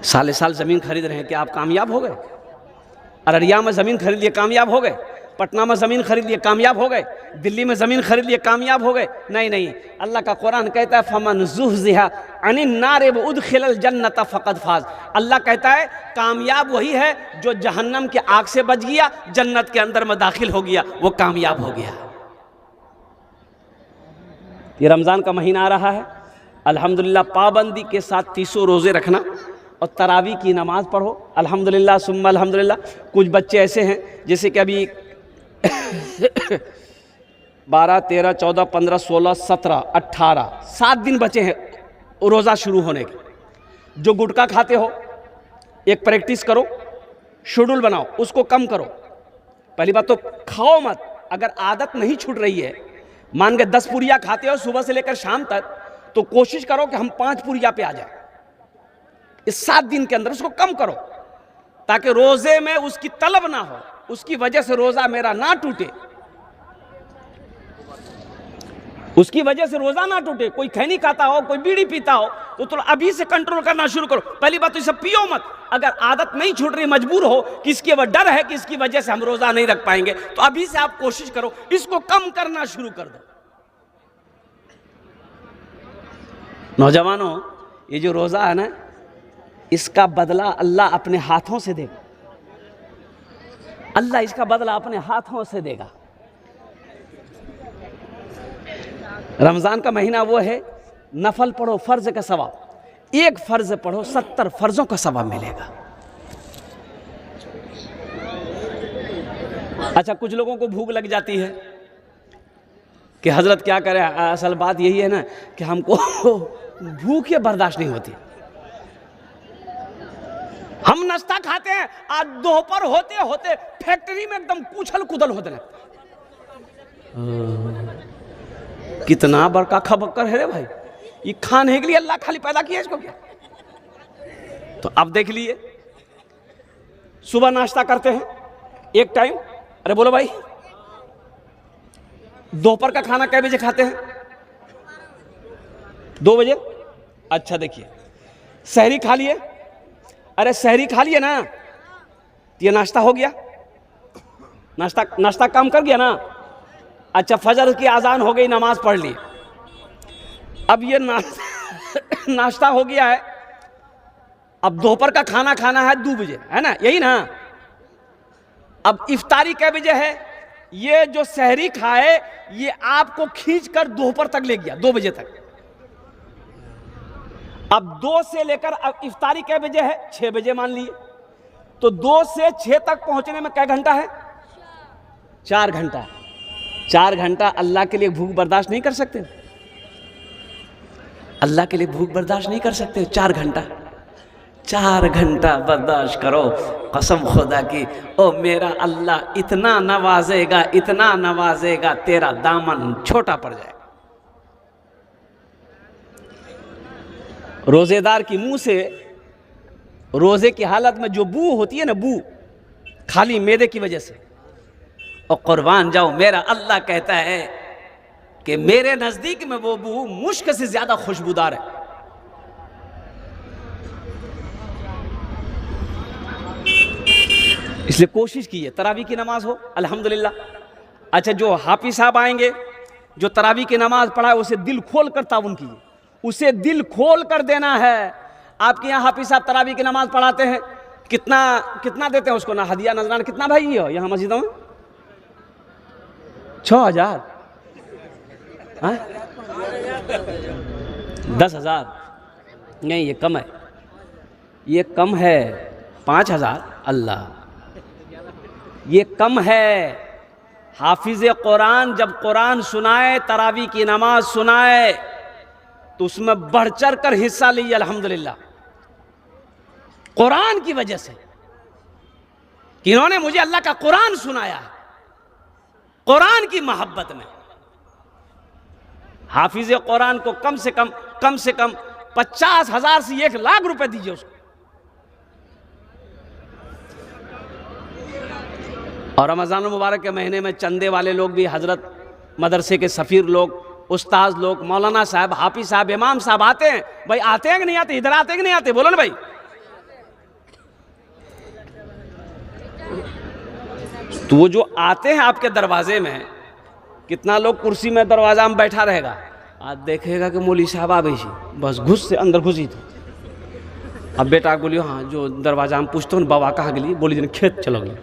साले साल जमीन खरीद रहे हैं, क्या आप कामयाब हो गए? अररिया में जमीन खरीद लिए, कामयाब हो गए? पटना में जमीन खरीद लिए, कामयाब हो गए? दिल्ली में जमीन खरीद लिए, कामयाब हो गए? नहीं नहीं, अल्लाह का कुरान कहता है फमन ज़ुहज़िहा अनिन नार व उदखिलल जन्नत फ़क़द फ़ाज़। अल्लाह कहता है कामयाब वही है जो जहन्नम के आग से बच गया, जन्नत के अंदर में दाखिल हो गया, वो कामयाब हो गया। ये रमज़ान का महीना आ रहा है, अल्हम्दुलिल्लाह पाबंदी के साथ 30 रोज़े रखना और तरावी की नमाज़ पढ़ो। अल्हम्दुलिल्लाह सुम्मा अल्हम्दुलिल्लाह। कुछ बच्चे ऐसे हैं जैसे कि अभी 12, 13, 14, 15, 16, 17, 18 7 दिन बचे हैं रोज़ा शुरू होने के। जो गुटखा खाते हो, एक प्रैक्टिस करो, शेड्यूल बनाओ, उसको कम करो। पहली बात तो खाओ मत। अगर आदत नहीं छूट रही है, मान के 10 पुरिया खाते हो सुबह से लेकर शाम तक, तो कोशिश करो कि हम 5 पुरिया पे आ जाए। इस 7 दिन के अंदर उसको कम करो ताकि रोजे में उसकी तलब ना हो, उसकी वजह से रोजा मेरा ना टूटे, उसकी वजह से रोजा ना टूटे। कोई खैनी खाता हो, कोई बीड़ी पीता हो, तो अभी से कंट्रोल करना शुरू करो। पहली बात तो इसे पियो मत। अगर आदत नहीं छूट रही, मजबूर हो कि इसकी डर है कि इसकी वजह से हम रोजा नहीं रख पाएंगे, तो अभी से आप कोशिश करो, इसको कम करना शुरू कर दो। नौजवानों, ये जो रोजा है ना, इसका बदला अल्लाह अपने हाथों से देगा। अल्लाह इसका बदला अपने हाथों से देगा। रमज़ान का महीना वो है, नफल पढ़ो, फ़र्ज का सवाब। एक फ़र्ज पढ़ो, 70 फ़र्जों का सवाब मिलेगा। अच्छा, कुछ लोगों को भूख लग जाती है कि हज़रत क्या करें। असल बात यही है ना कि हमको भूख ये बर्दाश्त नहीं होती। हम नाश्ता खाते हैं, आज दोपहर होते होते फैक्ट्री में एकदम कुछल कुदल होते लगता। कितना बड़का खबक्कर है रे भाई, ये खाने के लिए अल्लाह खाली पैदा किया इसको क्या? तो अब देख लिए, सुबह नाश्ता करते हैं एक टाइम, अरे बोलो भाई, दोपहर का खाना कै बजे खाते हैं? 2 बजे। अच्छा देखिए, सहरी खा लिए, अरे सहरी खा लिए ना, ये नाश्ता हो गया, नाश्ता काम कर गया ना। अच्छा, फजर की आज़ान हो गई, नमाज पढ़ ली। अब ये नाश्ता हो गया है, अब दोपहर का खाना खाना है 2 बजे, है ना, यही ना। अब इफ्तारी कै बजे है? ये जो सहरी खाए ये आपको खींच कर दोपहर तक ले गया, 2 बजे तक। अब 2 से लेकर अब इफ्तारी कै बजे है? 6 बजे मान लिए। तो 2 से 6 तक पहुंचने में कै घंटा है? 4 घंटा। 4 घंटा अल्लाह के लिए भूख बर्दाश्त नहीं कर सकते? अल्लाह के लिए भूख बर्दाश्त नहीं कर सकते? 4 घंटा, 4 घंटा बर्दाश्त करो। कसम खुदा की, ओ मेरा अल्लाह इतना नवाजेगा, इतना नवाजेगा, तेरा दामन छोटा पड़ जाएगा। रोजेदार की मुंह से रोजे की हालत में जो बू होती है ना, बू खाली मैदे की वजह से, और कुर्बान जाओ, मेरा अल्लाह कहता है कि मेरे नजदीक में वो बू मुश्क से ज्यादा खुशबूदार है। इसलिए कोशिश कीजिए तरावी की नमाज हो, अल्हम्दुलिल्लाह। अच्छा, जो हाफिज साहब आएंगे, जो तरावी की नमाज पढ़ाए, उसे दिल खोल कर ताउन कीजिए, उसे दिल खोल कर देना है। आपके यहाँ हाफिज साहब तरावी की नमाज पढ़ाते हैं, कितना कितना देते हैं उसको ना हदिया नजराना, कितना भाई हो यहाँ मस्जिदों में? 6,000, 10,000? नहीं, ये कम है, ये कम है। 5,000? अल्लाह, ये कम है। हाफिज कुरान जब कुरान सुनाए, तरावी की नमाज सुनाए, तो उसमें बढ़ चढ़ कर हिस्सा लीजिए अल्हम्दुलिल्लाह, कुरान की वजह से कि इन्होंने मुझे अल्लाह का कुरान सुनाया है, कुरान की मोहब्बत में। हाफिज कुरान को कम से कम 50,000 से 1,00,000 रुपए दीजिए उसको। और रमज़ान मुबारक के महीने में चंदे वाले लोग भी, हजरत मदरसे के सफ़ीर लोग, उस्ताद लोग, मौलाना साहब, हाफिज साहब, इमाम साहब आते हैं। भाई आते हैं कि नहीं आते? इधर आते हैं कि नहीं आते? बोलो ना भाई। तो वो जो आते हैं आपके दरवाजे में, कितना लोग कुर्सी में दरवाजा में बैठा रहेगा, आज देखेगा कि मौली साहब आ गई, बस घुस से अंदर घुसी थी। अब बेटा बोलियो, हाँ जो दरवाजा में पूछते हो ना, बाबा कहाँ गली? बोली दिन खेत चलो गए।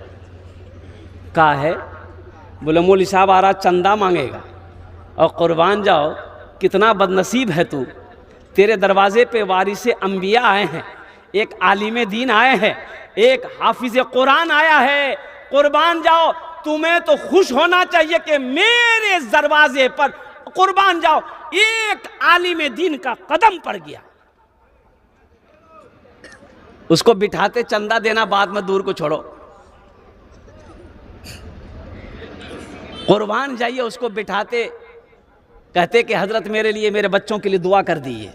कहा है? बोले मौली साहब आ रहा, चंदा मांगेगा और कुर्बान जाओ। कितना बदनसीब है तू, तेरे दरवाजे पे वारिसे अंबिया आए हैं, एक आलिम दीन आए हैं, एक हाफिज कुरान आया है। कुर्बान जाओ, तुम्हें तो खुश होना चाहिए कि मेरे दरवाजे पर कुर्बान जाओ एक आलिम दीन का कदम पड़ गया। उसको बिठाते, चंदा देना बाद में दूर को छोड़ो, कुर्बान जाइए, उसको बिठाते, कहते कि हजरत मेरे लिए, मेरे बच्चों के लिए दुआ कर दीजिए।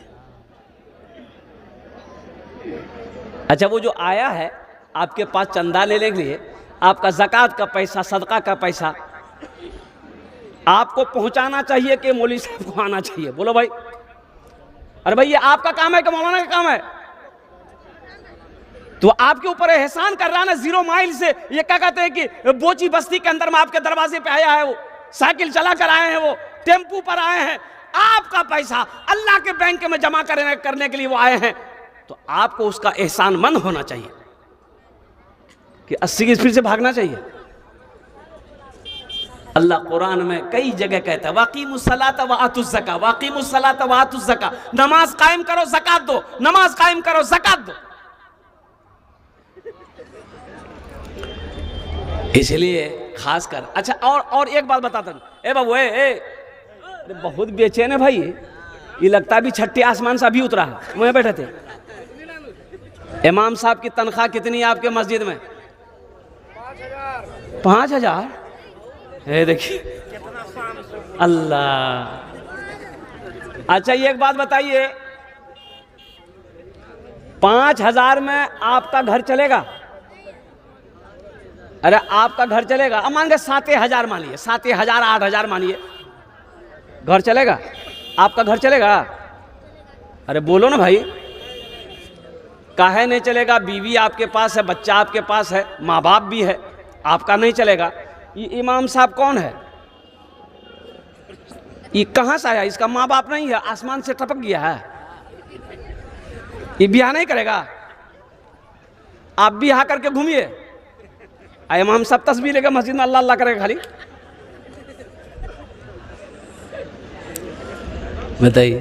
अच्छा, वो जो आया है आपके पास चंदा लेने के लिए, आपका ज़कात का पैसा, सदका का पैसा आपको पहुंचाना चाहिए कि मौलवी साहब को आना चाहिए? बोलो भाई। अरे भाई, ये आपका काम है कि मौलाना का काम है? तो आपके ऊपर एहसान कर रहा है ना, 0 माइल से। ये क्या कहते हैं कि बोची बस्ती के अंदर में आपके दरवाजे पे आया है, वो साइकिल चला कर आए हैं, वो टेम्पू पर आए हैं, आपका पैसा अल्लाह के बैंक में जमा करने के लिए वो आए हैं, तो आपको उसका एहसानमंद होना चाहिए कि 80 की स्पीड से भागना चाहिए। अल्लाह कुरान में कई जगह कहता है, वाक़ीमुस्सलात व आतुज़ ज़का, वाक़ीमुस्सलात व आतुज़ ज़का, नमाज कायम करो, ज़कात दो, नमाज कायम करो, ज़कात दो। इसलिए खासकर। अच्छा, और एक बात बताता हूँ, ए बाबू, अरे बहुत बेचैन है भाई, ये लगता भी छठे आसमान से अभी उतरा है। वहीं बैठे थे। इमाम साहब की तनख्वाह कितनी है आपके मस्जिद में? 5,000। देखिए अल्लाह। अच्छा, ये एक बात बताइए, 5,000 में आपका घर चलेगा? अरे आपका घर चलेगा? अब मान के 7,000 मानिए, 7,000 8,000 मानिए, घर चलेगा? आपका घर चलेगा? अरे बोलो ना भाई, काहे नहीं चलेगा? बीवी आपके पास है, बच्चा आपके पास है, माँ बाप भी है, आपका नहीं चलेगा। ये इमाम साहब कौन है? ये कहाँ से आया? इसका माँ बाप नहीं है, आसमान से टपक गया है। ये ब्याह नहीं करेगा? आप ब्याह करके घूमिए, इमाम साहब तस्बीह लेकर मस्जिद में अल्लाह अल्लाह करेगा खाली। बताइए।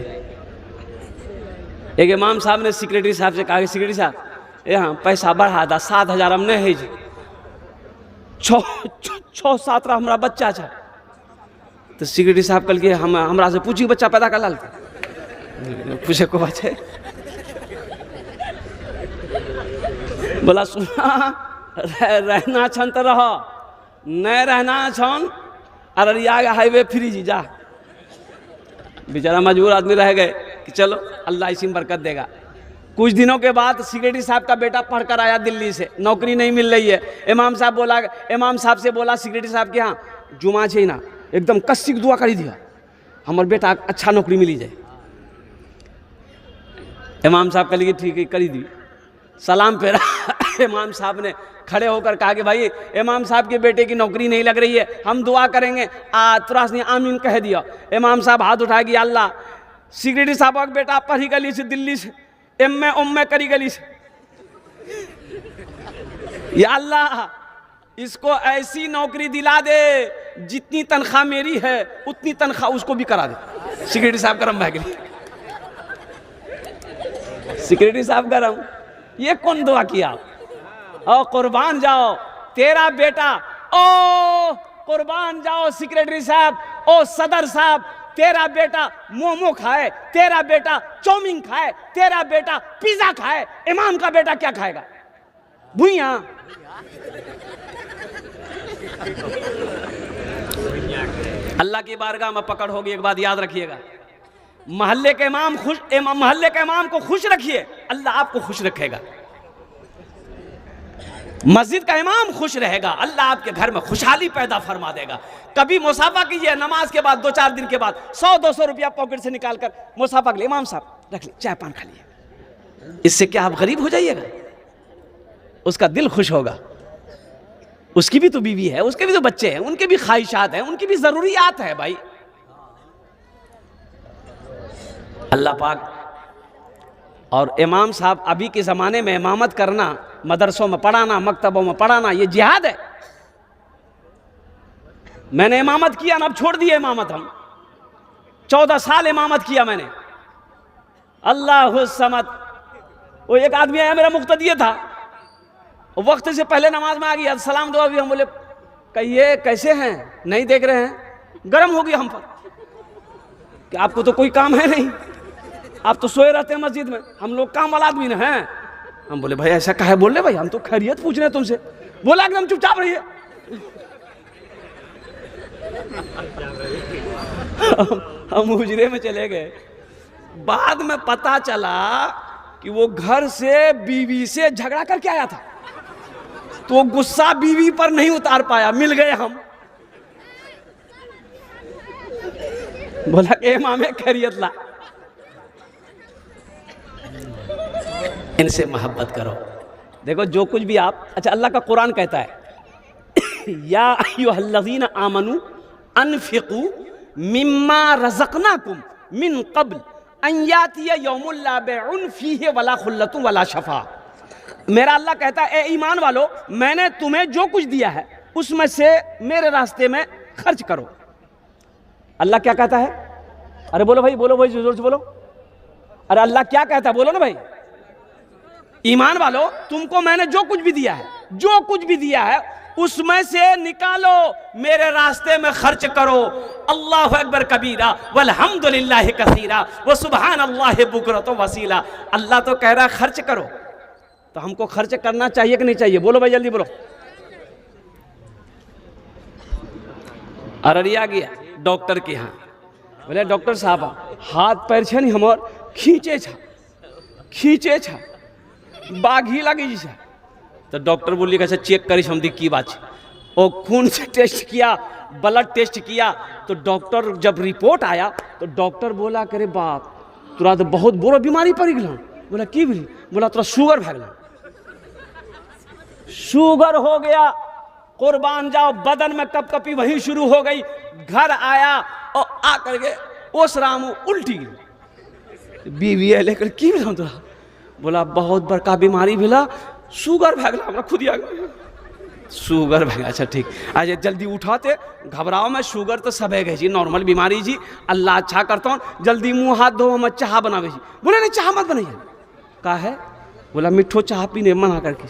एक इमाम साहब ने सेक्रेटरी साहब से कहा कि सेक्रेटरी साहब, यहाँ पैसा बढ़ा था, 7,000 हम नहीं है जी, 6-7 हमारा बच्चा था। तो सेक्रेटरी साहब कल के हमरा से पूछी, बच्चा पैदा कर लाल? पूछे को बात है? बोला सुना, रहना छन तो रह, नहीं रहना छन अररिया के हाईवे फ्री जी जा। बेचारा मजबूर आदमी रह गए कि चलो अल्लाह इसी में बरकत देगा। कुछ दिनों के बाद सेक्रेटरी साहब का बेटा पढ़कर आया दिल्ली से, नौकरी नहीं मिल रही है। इमाम साहब से बोला सेक्रेटरी साहब के यहाँ जुमा छे ना, एकदम कस्सी दुआ करी दिया, हमार बेटा अच्छा नौकरी मिली जाए। इमाम साहब कह लिए ठीक है, करी दी। सलाम फेरा इमाम साहब ने खड़े होकर कहा कि भाई, इमाम साहब के बेटे की नौकरी नहीं लग रही है, हम दुआ करेंगे, तुरंत ने आमीन कह दिया। इमाम साहब हाथ उठा गया, अल्लाह, सेक्रेटरी साहब का बेटा पढ़ी गली से दिल्ली से एम्मे उम्मे करी गली से, या अल्लाह इसको ऐसी नौकरी दिला दे जितनी तनख्वाह मेरी है उतनी तनख्वाह उसको भी करा दे। सिक्योरिटी साहब गरम भाग गई, सिक्योरिटी साहब गरम, ये कौन दुआ किया? ओ कुर्बान जाओ तेरा बेटा, ओ कुर्बान जाओ सेक्रेटरी साहब, ओ सदर साहब, तेरा बेटा मोमो खाए, तेरा बेटा चाउमीन खाए, तेरा बेटा पिज्जा खाए, इमाम का बेटा क्या खाएगा? भुइया। अल्लाह की बारगाह में पकड़ होगी। एक बात याद रखिएगा, मोहल्ले के इमाम को खुश रखिए, अल्लाह आपको खुश रखेगा। मस्जिद का इमाम खुश रहेगा, अल्लाह आपके घर में खुशहाली पैदा फरमा देगा। कभी मुसाफा कीजिए, नमाज के बाद 2-4 दिन के बाद 100-200 रुपया पॉकेट से निकालकर मुसाफा के लिए, इमाम साहब रख ली, चाय पान खा लिए। इससे क्या आप गरीब हो जाइएगा? उसका दिल खुश होगा। उसकी भी तो बीवी है, उसके भी तो बच्चे हैं, उनके भी ख्वाहिशात हैं, उनकी भी जरूरियात है भाई। अल्लाह पाक और इमाम साहब, अभी के ज़माने में इमामत करना, मदरसों में पढ़ाना, मकतबों में पढ़ाना, ये जिहाद है। मैंने इमामत किया ना, अब छोड़ दिया इमामत। हम 14 साल इमामत किया मैंने। अल्लाह समद। वो एक आदमी आया, मेरा मुक्तदी था, वक्त से पहले नमाज में आ गया, सलाम दुआ भी। हम बोले कहिए कैसे हैं? नहीं देख रहे हैं? गर्म हो गया हम पर कि आपको तो कोई काम है नहीं, आप तो सोए रहते हैं मस्जिद में, हम लोग काम वाला आदमी ना हैं। हम बोले भाई ऐसा कहे बोल रहे भाई, हम तो खैरियत पूछ रहे हैं तुमसे। बोला एकदम चुपचाप रहिए। हम हुजरे में चले गए। बाद में पता चला कि वो घर से बीवी से झगड़ा करके आया था, तो गुस्सा बीवी पर नहीं उतार पाया, मिल गए हम। बोला कि इमाम खैरियत ला। इनसे मोहब्बत करो। देखो जो कुछ भी आप, अच्छा अल्लाह का कुरान कहता है या अय्युहल्लज़ीना आमनू अनफिकू मिम्मा रज़क़नाकुम मिन क़ब्ल अन यातिया यौमुन ला बैउन फ़ीहि वला खुल्लतुन वला शफ़ा। मेरा अल्लाह कहता है ए ईमान वालो, मैंने तुम्हें जो कुछ दिया है उसमें से मेरे रास्ते में खर्च करो। अल्लाह क्या कहता है? अरे बोलो भाई, बोलो भाई, जोर से बोलो। अरे अल्लाह क्या कहता है? बोलो ना भाई। ईमान वालो, तुमको मैंने जो कुछ भी दिया है, जो कुछ भी दिया है उसमें से निकालो, मेरे रास्ते में खर्च करो। अल्लाहु अकबर कबीरा वल्हम्दुलिल्लाहि कसीरा व सुब्हानल्लाहि बुकरतु वसीला। अल्लाह तो कह रहा है खर्च करो, तो हमको खर्च करना चाहिए कि नहीं चाहिए? बोलो भाई जल्दी बोलो। अररिया गया डॉक्टर के यहाँ, बोले डॉक्टर साहब हाथ पैर छे नहीं हमर खींचे छा बाघी लगी छै। तो डॉक्टर बोली कैसे चेक करी हम की बात है। और खून से टेस्ट किया, ब्लड टेस्ट किया, तो डॉक्टर जब रिपोर्ट आया तो डॉक्टर बोला करे बाप तोरा तो बहुत बुरा बीमारी पड़ गया। बोला की भी? बोला तोरा शुगर भै गया। शुगर हो गया, कुर्बान जाओ, बदन में कपकपी वहीं शुरू हो गई। घर आया और आकर के ओस राम उल्टी बीवी है लेकर की भी तोरा? बोला बहुत बड़का बीमारी भेला, शुगर भै गया, हमरा खुद शुगर भै गया। अच्छा ठीक, आज जल्दी उठाते, घबराओ में, शुगर तो सब है जी, नॉर्मल बीमारी जी, अल्लाह अच्छा करता हूँ, जल्दी मुँह हाथ धो, हम चाह बनावे जी। बोले नहीं चाह मत बनाइए। का है? बोला मिठो चाह पीने मना करके,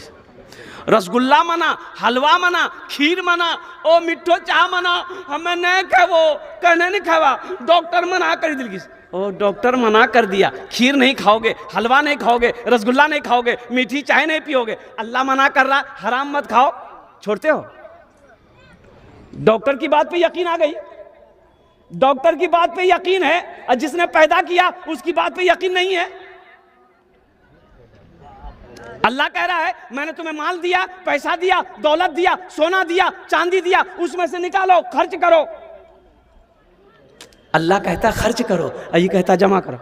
रसगुल्ला मना, हलवा मना, खीर मना, ओ मिठो चाह मना, हमें नहीं खावो, कहने नहीं खावा, डॉक्टर मना कर दिल की। ओ डॉक्टर मना कर दिया, खीर नहीं खाओगे, हलवा नहीं खाओगे, रसगुल्ला नहीं खाओगे, मीठी चाय नहीं पियोगे, अल्लाह मना कर रहा हराम मत खाओ, छोड़ते हो? डॉक्टर की बात पे यकीन आ गई, डॉक्टर की बात पे यकीन है, और जिसने पैदा किया उसकी बात पे यकीन नहीं है। अल्लाह कह रहा है मैंने तुम्हें माल दिया, पैसा दिया, दौलत दिया, सोना दिया, चांदी दिया, उसमें से निकालो, खर्च करो। अल्लाह कहता खर्च करो, ये कहता जमा करो।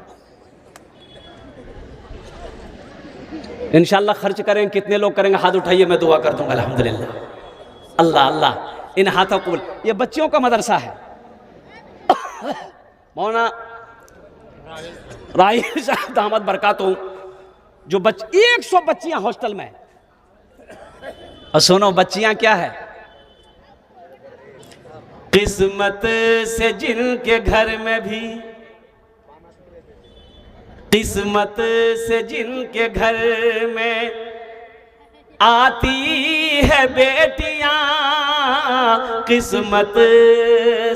इंशाअल्लाह खर्च करें। कितने लोग करेंगे? हाथ उठाइए, मैं दुआ कर दूंगा। अल्हम्दुलिल्लाह। अल्लाह अल्लाह इन हाथों को। ये बच्चियों का मदरसा है। मौलाना राही साहब दामद बरकातहू जो 100 बच्चियां हॉस्टल में है। और सुनो बच्चियां क्या है, किस्मत से जिनके घर में भी, किस्मत से जिनके घर में आती है बेटियां, किस्मत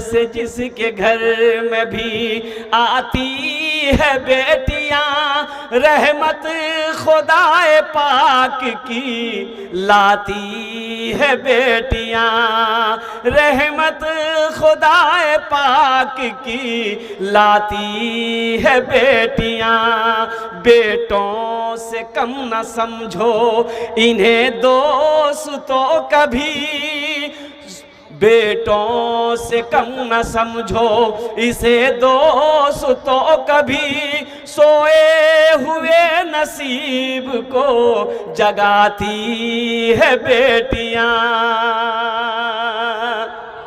से जिसके घर में भी आती है बेटियां, रहमत खुदाए पाक की लाती है बेटियां, रहमत खुदाए पाक की लाती है बेटियां। बेटों से कम न समझो इन्हें दोस्तों कभी, बेटों से कम न समझो इसे दोस्तों कभी, सोए हुए नसीब को जगाती है बेटियां।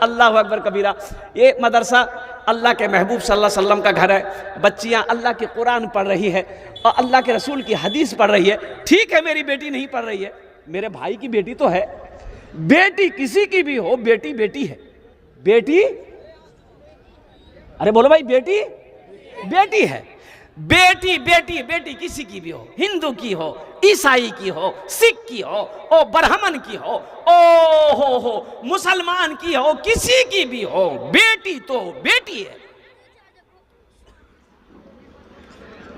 अल्लाह अकबर कबीरा। ये मदरसा अल्लाह के महबूब सल्लल्लाहु अलैहि वसल्लम का घर है। बच्चियां अल्लाह के कुरान पढ़ रही है और अल्लाह के रसूल की हदीस पढ़ रही है। ठीक है मेरी बेटी नहीं पढ़ रही है, मेरे भाई की बेटी तो है। बेटी किसी की भी हो, बेटी बेटी है। बेटी, अरे बोलो भाई, बेटी बेटी है। बेटी बेटी बेटी किसी की भी हो, हिंदू की हो, ईसाई की हो, सिख की हो, ओ ब्राह्मण की हो, ओ हो मुसलमान की हो, किसी की भी हो, बेटी तो बेटी है।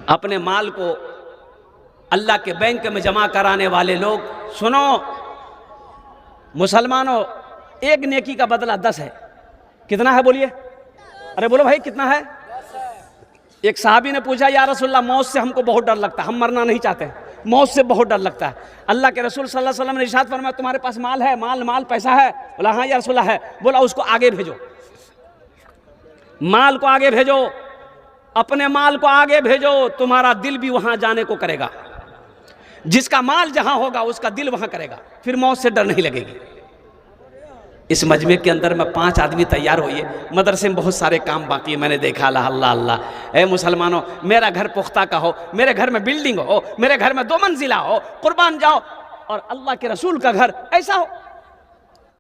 अपने माल को अल्लाह के बैंक में जमा कराने वाले लोग, सुनो मुसलमानों, एक नेकी का बदला 10 है। कितना है बोलिए? अरे बोलो भाई कितना है? एक साहबी ने पूछा, या रसूलल्लाह मौत से हमको बहुत डर लगता है, हम मरना नहीं चाहते, मौत से बहुत डर लगता है। अल्लाह के रसूल सल्लल्लाहु अलैहि वसल्लम ने इरशाद फरमाया, तुम्हारे पास माल है? माल पैसा है? बोला हाँ या रसूलल्लाह है। बोला उसको आगे भेजो, माल को आगे भेजो, अपने माल को आगे भेजो, तुम्हारा दिल भी वहां जाने को करेगा। जिसका माल जहां होगा उसका दिल वहां करेगा, फिर मौत से डर नहीं लगेगी। इस मजमे के अंदर में 5 आदमी तैयार होइए। मदरसे में बहुत सारे काम बाकी है, मैंने देखा। अल्लाह अल्लाह अल्लाह। ए मुसलमानों, मेरा घर पुख्ता का हो, मेरे घर में बिल्डिंग हो, मेरे घर में 2 मंजिला हो, कुर्बान जाओ। और अल्लाह के रसूल का घर ऐसा हो